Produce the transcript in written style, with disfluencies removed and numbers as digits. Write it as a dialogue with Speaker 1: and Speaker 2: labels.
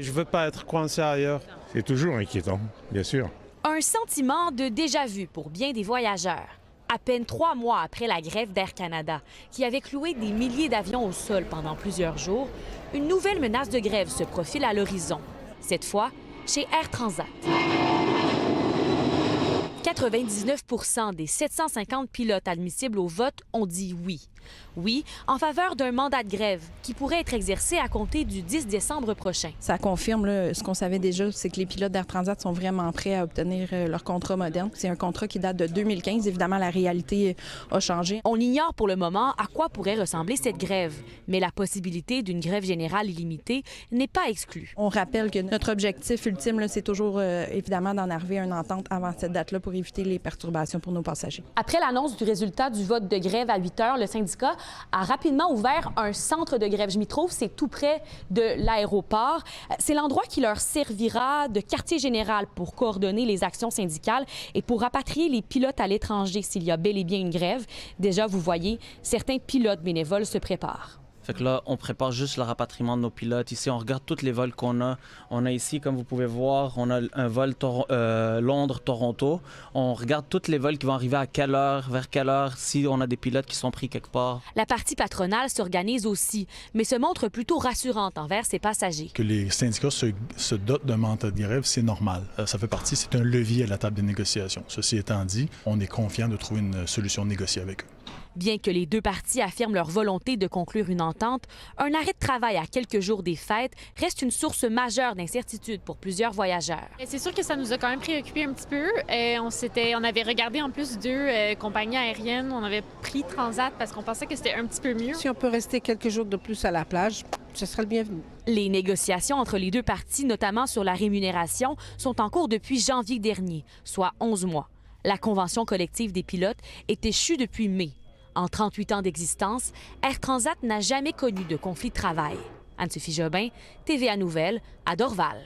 Speaker 1: Je veux pas être coincé ailleurs.
Speaker 2: C'est toujours inquiétant, bien sûr.
Speaker 3: Un sentiment de déjà-vu pour bien des voyageurs. À peine 3 mois après la grève d'Air Canada, qui avait cloué des milliers d'avions au sol pendant plusieurs jours, une nouvelle menace de grève se profile à l'horizon. Cette fois, chez Air Transat. 99 % des 750 pilotes admissibles au vote ont dit oui. Oui, en faveur d'un mandat de grève qui pourrait être exercé à compter du 10 décembre prochain.
Speaker 4: Ça confirme ce qu'on savait déjà, c'est que les pilotes d'Air Transat sont vraiment prêts à obtenir leur contrat moderne. C'est un contrat qui date de 2015. Évidemment, la réalité a changé.
Speaker 3: On ignore pour le moment à quoi pourrait ressembler cette grève, mais la possibilité d'une grève générale illimitée n'est pas exclue.
Speaker 4: On rappelle que notre objectif ultime, c'est toujours évidemment d'en arriver à une entente avant cette date-là pour éviter les perturbations pour nos passagers.
Speaker 3: Après l'annonce du résultat du vote de grève à 8 heures, le syndicat a rapidement ouvert un centre de grève. Je m'y trouve, c'est tout près de l'aéroport. C'est l'endroit qui leur servira de quartier général pour coordonner les actions syndicales et pour rapatrier les pilotes à l'étranger s'il y a bel et bien une grève. Déjà, vous voyez, certains pilotes bénévoles se préparent.
Speaker 5: Fait que là, on prépare juste le rapatriement de nos pilotes. Ici, on regarde tous les vols qu'on a. On a ici, comme vous pouvez voir, on a un vol Londres-Toronto. On regarde tous les vols qui vont arriver à quelle heure, vers quelle heure, si on a des pilotes qui sont pris quelque part.
Speaker 3: La partie patronale s'organise aussi, mais se montre plutôt rassurante envers ses passagers.
Speaker 6: Que les syndicats se dotent d'un mandat de grève, c'est normal. Ça fait partie, c'est un levier à la table des négociations. Ceci étant dit, on est confiant de trouver une solution négociée avec eux.
Speaker 3: Bien que les deux parties affirment leur volonté de conclure une entente, un arrêt de travail à quelques jours des fêtes reste une source majeure d'incertitude pour plusieurs voyageurs.
Speaker 7: C'est sûr que ça nous a quand même préoccupés un petit peu. On avait regardé en plus 2 compagnies aériennes. On avait pris Transat parce qu'on pensait que c'était un petit peu mieux.
Speaker 8: Si on peut rester quelques jours de plus à la plage, ce serait le bienvenu.
Speaker 3: Les négociations entre les deux parties, notamment sur la rémunération, sont en cours depuis janvier dernier, soit 11 mois. La convention collective des pilotes est échue depuis mai. En 38 ans d'existence, Air Transat n'a jamais connu de conflit de travail. Anne-Sophie Jobin, TVA Nouvelles, à Dorval.